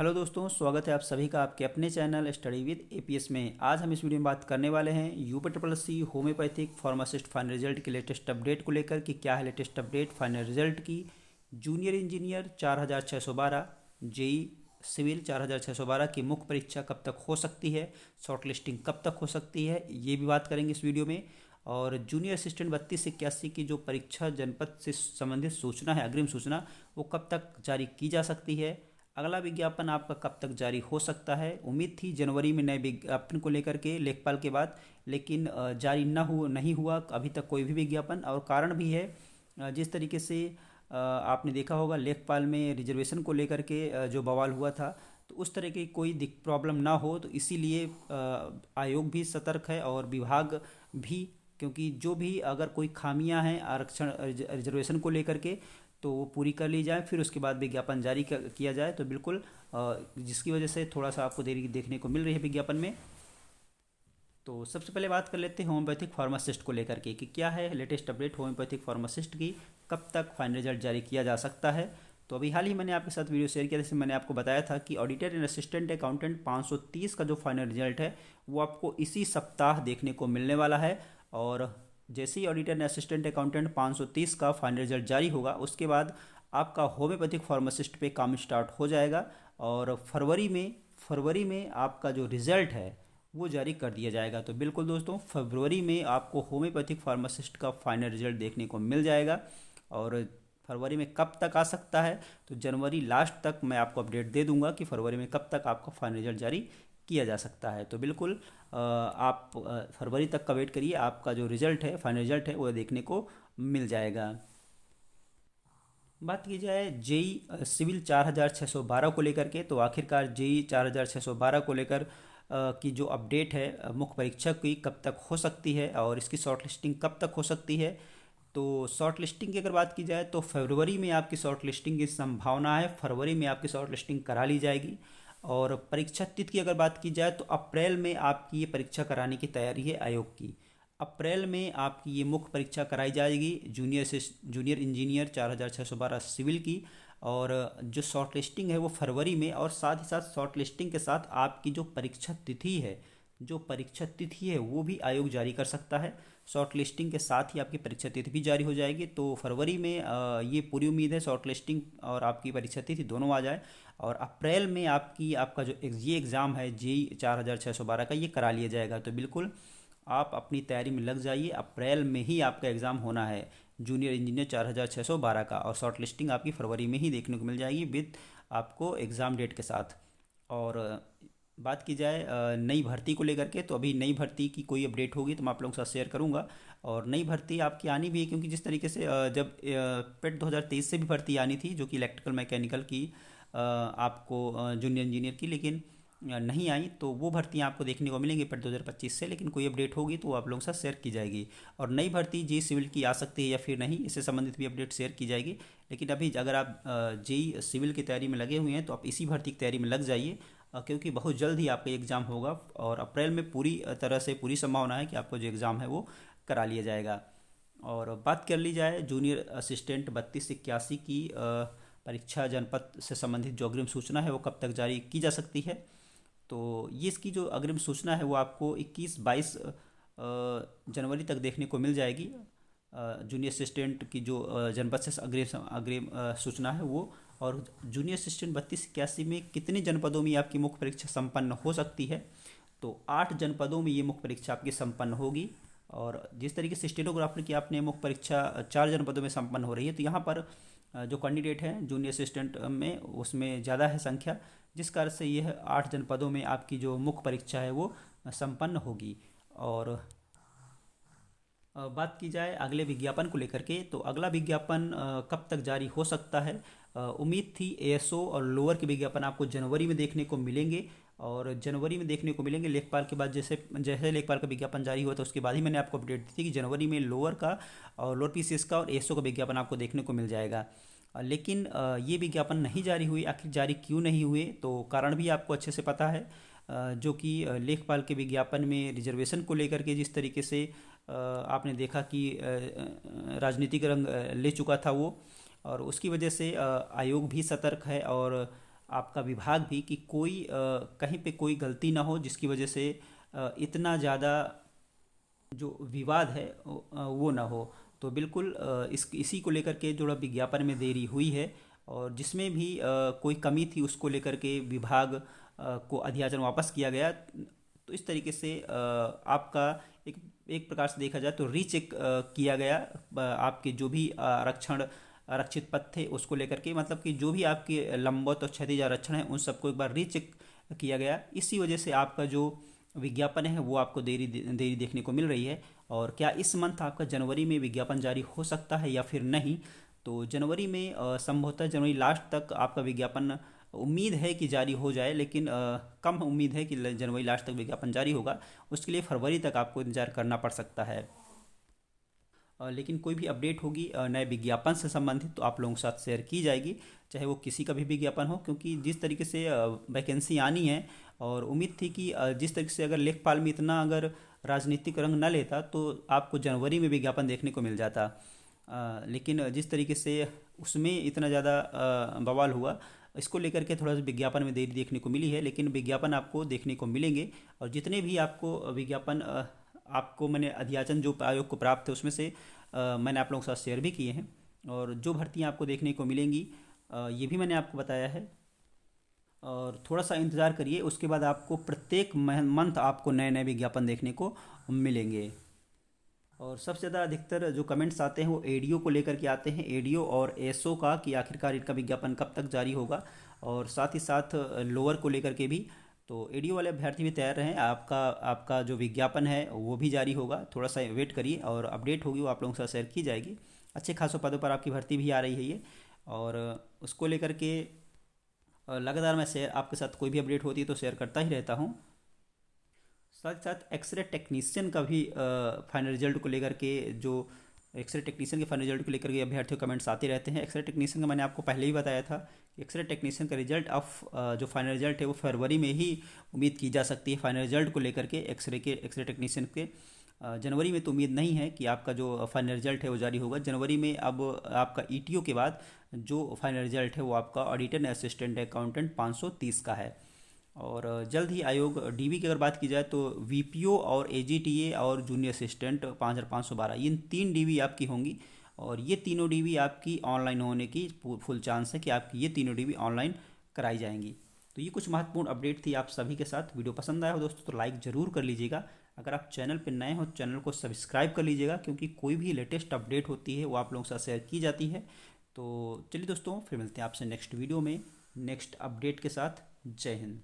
Hello दोस्तों, स्वागत है आप सभी का आपके अपने चैनल स्टडी विद एपीएस में। आज हम इस वीडियो में बात करने वाले हैं UP triple C homoeopathic pharmacist final result के लेटेस्ट अपडेट को लेकर कि क्या है लेटेस्ट अपडेट फाइनल रिजल्ट की। जूनियर इंजीनियर 4612, जेई सिविल 4612 की मुख्य परीक्षा कब तक हो सकती है, शॉर्ट लिस्टिंग कब तक हो सकती है, ये भी बात करेंगे इस वीडियो में। और जूनियर असिस्टेंट 3281 की जो परीक्षा जनपद से संबंधित सूचना है, अग्रिम सूचना, वो कब तक जारी की जा सकती है। अगला विज्ञापन आपका कब तक जारी हो सकता है। उम्मीद थी जनवरी में नए विज्ञापन को लेकर के लेखपाल के बाद, लेकिन जारी नहीं हुआ अभी तक कोई भी विज्ञापन। और कारण भी है, जिस तरीके से आपने देखा होगा लेखपाल में रिजर्वेशन को लेकर के जो बवाल हुआ था, तो उस तरह की कोई प्रॉब्लम ना हो, तो इसीलिए आयोग भी सतर्क है और विभाग भी, क्योंकि जो भी अगर कोई खामियां हैं आरक्षण रिजर्वेशन को लेकर के, तो वो पूरी कर ली जाए, फिर उसके बाद विज्ञापन जारी किया जाए। तो बिल्कुल जिसकी वजह से थोड़ा सा आपको देरी देखने को मिल रही है विज्ञापन में। तो सबसे पहले बात कर लेते हैं होम्योपैथिक फार्मासिस्ट को लेकर के कि क्या है लेटेस्ट अपडेट होम्योपैथिक फार्मासिस्ट की, कब तक फाइनल रिजल्ट जारी किया जा सकता है। तो अभी हाल ही मैंने आपके साथ वीडियो शेयर किया, जैसे मैंने आपको बताया था कि ऑडिटर एंड असिस्टेंट अकाउंटेंट 530 का जो फाइनल रिजल्ट है वो आपको इसी सप्ताह देखने को मिलने वाला है। और जैसे ही ऑडिटर एंड असिस्टेंट अकाउंटेंट 530 का फाइनल रिजल्ट जारी होगा, उसके बाद आपका होम्योपैथिक फार्मासिस्ट पे काम स्टार्ट हो जाएगा। और फरवरी में आपका जो रिज़ल्ट है वो जारी कर दिया जाएगा। तो बिल्कुल दोस्तों, फरवरी में आपको होम्योपैथिक फार्मासिस्ट का फाइनल रिजल्ट देखने को मिल जाएगा। और फरवरी में कब तक आ सकता है, तो जनवरी लास्ट तक मैं आपको अपडेट दे दूंगा कि फरवरी में कब तक आपका फाइनल रिजल्ट जारी किया जा सकता है। तो बिल्कुल आप फरवरी तक का वेट करिए, आपका जो रिजल्ट है फाइनल रिजल्ट है वो देखने को मिल जाएगा। बात की जाए जेई सिविल 4612 को लेकर के, तो आखिरकार जेई 4612 को लेकर की जो अपडेट है मुख्य परीक्षा की कब तक हो सकती है और इसकी शॉर्ट लिस्टिंग कब तक हो सकती है। तो शॉर्ट लिस्टिंग की अगर बात की जाए तो फरवरी में आपकी शॉर्ट लिस्टिंग की संभावना है, फरवरी में आपकी शॉर्ट लिस्टिंग करा ली जाएगी। और परीक्षा तिथि की अगर बात की जाए तो अप्रैल में आपकी ये परीक्षा कराने की तैयारी है आयोग की। अप्रैल में आपकी ये मुख्य परीक्षा कराई जाएगी जूनियर इंजीनियर 4612 सिविल की। और जो शॉर्ट लिस्टिंग है वो फरवरी में, और साथ ही साथ शॉर्ट लिस्टिंग के साथ आपकी जो परीक्षा तिथि है वो भी आयोग जारी कर सकता है। शॉर्ट लिस्टिंग के साथ ही आपकी परीक्षा तिथि भी जारी हो जाएगी। तो फरवरी में ये पूरी उम्मीद है शॉर्ट लिस्टिंग और आपकी परीक्षा तिथि दोनों आ जाए। और अप्रैल में आपका जो ये एग्ज़ाम है जेई 4612 का, ये करा लिया जाएगा। तो बिल्कुल आप अपनी तैयारी में लग जाइए, अप्रैल में ही आपका एग्ज़ाम होना है जूनियर इंजीनियर 4612 का। और शॉर्ट लिस्टिंग आपकी फरवरी में ही देखने को मिल जाएगी विद आपको एग्ज़ाम डेट के साथ। और बात की जाए नई भर्ती को लेकर के, तो अभी नई भर्ती की कोई अपडेट होगी तो मैं आप लोगों के साथ शेयर करूंगा। और नई भर्ती आपकी आनी भी है, क्योंकि जिस तरीके से जब पेट 2023 से भी भर्ती आनी थी जो कि इलेक्ट्रिकल मैकेनिकल की आपको जूनियर इंजीनियर की, लेकिन नहीं आई, तो वो भर्तियाँ आपको देखने को मिलेंगी पेट 2025 से। लेकिन कोई अपडेट होगी तो वो आप लोगों के साथ शेयर की जाएगी। और नई भर्ती जेई सिविल की आ सकती है या फिर नहीं, इससे संबंधित भी अपडेट शेयर की जाएगी। लेकिन अभी अगर आप जेई सिविल की तैयारी में लगे हुए हैं तो आप इसी भर्ती की तैयारी में लग जाइए, क्योंकि बहुत जल्द ही आपका एग्ज़ाम होगा। और अप्रैल में पूरी तरह से पूरी संभावना है कि आपको जो एग्ज़ाम है वो करा लिया जाएगा। और बात कर ली जाए जूनियर असिस्टेंट 3281 की परीक्षा जनपद से संबंधित जो अग्रिम सूचना है वो कब तक जारी की जा सकती है। तो ये इसकी जो अग्रिम सूचना है वो आपको 21-22 जनवरी तक देखने को मिल जाएगी। जूनियर असिस्टेंट की जो जनपद से अग्रिम सूचना है वो। और जूनियर असिस्टेंट 3281 में कितने जनपदों में आपकी मुख्य परीक्षा संपन्न हो सकती है, तो 8 जनपदों में ये मुख्य परीक्षा आपकी संपन्न होगी। और जिस तरीके से स्टेनोग्राफर की आपने मुख्य परीक्षा 4 जनपदों में संपन्न हो रही है, तो यहाँ पर जो कैंडिडेट हैं जूनियर असिस्टेंट में उसमें ज़्यादा है संख्या, जिस कारण से यह 8 जनपदों में आपकी जो मुख्य परीक्षा है वो संपन्न होगी। और बात की जाए अगले विज्ञापन को लेकर के, तो अगला विज्ञापन कब तक जारी हो सकता है। उम्मीद थी एएसओ और लोअर के विज्ञापन आपको जनवरी में देखने को मिलेंगे। और जनवरी में देखने को मिलेंगे लेखपाल के बाद, जैसे जैसे लेखपाल का विज्ञापन जारी हुआ था उसके बाद ही मैंने आपको अपडेट दी थी कि जनवरी में लोअर का और लोअर पीसीएस का और एएसओ का विज्ञापन आपको देखने को मिल जाएगा। लेकिन ये विज्ञापन नहीं जारी हुई, आखिर जारी क्यों नहीं हुए, तो कारण भी आपको अच्छे से पता है। जो कि लेखपाल के विज्ञापन में रिजर्वेशन को लेकर के जिस तरीके से आपने देखा कि राजनीतिक रंग ले चुका था वो, और उसकी वजह से आयोग भी सतर्क है। और आपका विभाग भी कि कोई कहीं पे कोई गलती ना हो जिसकी वजह से इतना ज़्यादा जो विवाद है वो ना हो। तो बिल्कुल इसी को लेकर के जो विज्ञापन में देरी हुई है और जिसमें भी कोई कमी थी उसको लेकर के विभाग को अध्याचन वापस किया गया। तो इस तरीके से आपका एक एक प्रकार से देखा जाए तो रीचेक किया गया। आपके जो भी आरक्षित पद थे उसको लेकर के, मतलब कि जो भी आपके लंबवत और क्षैतिज आरक्षण है उन सबको एक बार रीचेक किया गया। इसी वजह से आपका जो विज्ञापन है वो आपको देरी देरी देखने को मिल रही है। और क्या इस मंथ आपका जनवरी में विज्ञापन जारी हो सकता है या फिर नहीं? तो जनवरी में संभवतः जनवरी लास्ट तक आपका विज्ञापन उम्मीद है कि जारी हो जाए, लेकिन कम उम्मीद है कि जनवरी लास्ट तक विज्ञापन जारी होगा। उसके लिए फरवरी तक आपको इंतजार करना पड़ सकता है। लेकिन कोई भी अपडेट होगी नए विज्ञापन से संबंधित तो आप लोगों के साथ शेयर की जाएगी, चाहे वो किसी का भी विज्ञापन हो। क्योंकि जिस तरीके से वैकेंसी आनी है और उम्मीद थी कि जिस तरीके से अगर लेखपाल में इतना अगर राजनीतिक रंग न लेता तो आपको जनवरी में विज्ञापन देखने को मिल जाता। लेकिन जिस तरीके से उसमें इतना ज़्यादा बवाल हुआ, इसको लेकर के थोड़ा सा विज्ञापन में देरी देखने को मिली है। लेकिन विज्ञापन आपको देखने को मिलेंगे और जितने भी आपको विज्ञापन आपको मैंने अध्याचन जो आयोग को प्राप्त है उसमें से मैंने आप लोगों के साथ शेयर भी किए हैं। और जो भर्तियां आपको देखने को मिलेंगी ये भी मैंने आपको बताया है। और थोड़ा सा इंतज़ार करिए, उसके बाद आपको प्रत्येक मंथ आपको नए नए विज्ञापन देखने को मिलेंगे। और सबसे ज़्यादा अधिकतर जो कमेंट्स आते हैं वो एडीओ को लेकर के आते हैं, एडीओ और एसओ का, कि आखिरकार इनका विज्ञापन कब तक जारी होगा। और साथ ही साथ लोअर को लेकर के भी। तो एडीओ वाले अभ्यर्थी भी तैयार रहें, आपका आपका जो विज्ञापन है वो भी जारी होगा। थोड़ा सा वेट करिए और अपडेट होगी वो आप लोगों के साथ शेयर की जाएगी। अच्छे खासों पदों पर आपकी भर्ती भी आ रही है ये। और उसको लेकर के लगातार मैं शेयर आपके साथ कोई भी अपडेट होती है तो शेयर करता ही रहता हूँ। साथ ही साथ एक्सरे टेक्नीशियन का भी फाइनल रिजल्ट को लेकर के, जो एक्सरे टेक्नीशियन के फाइनल रिजल्ट को लेकर के अभ्यर्थियों कमेंट्स आते रहते हैं। एक्सरे टेक्नीशियन का मैंने आपको पहले ही बताया था कि एक्सरे टेक्नीशियन का रिजल्ट जो फाइनल रिजल्ट है वो फरवरी में ही उम्मीद की जा सकती है। फाइनल रिजल्ट को लेकर के एक्सरे टेक्नीशियन के जनवरी में तो उम्मीद नहीं है कि आपका जो फाइनल रिजल्ट है वो जारी होगा। जनवरी में अब आपका ईटीओ के बाद जो फाइनल रिजल्ट है वो आपका ऑडिटर एंड असिस्टेंट अकाउंटेंट 530 का है। और जल्द ही आयोग डीवी की अगर बात की जाए तो वीपीओ और एजीटीए और जूनियर असिस्टेंट 5512 इन 3 डीवी आपकी होंगी। और ये तीनों डीवी आपकी ऑनलाइन होने की फुल चांस है कि आपकी ये तीनों डीवी ऑनलाइन कराई जाएंगी। तो ये कुछ महत्वपूर्ण अपडेट थी आप सभी के साथ। वीडियो पसंद आया हो दोस्तों तो लाइक ज़रूर कर लीजिएगा। अगर आप चैनल पर नए हो चैनल को सब्सक्राइब कर लीजिएगा, क्योंकि कोई भी लेटेस्ट अपडेट होती है वो आप लोगों के साथ शेयर की जाती है। तो चलिए दोस्तों, फिर मिलते हैं आपसे नेक्स्ट वीडियो में नेक्स्ट अपडेट के साथ। जय हिंद।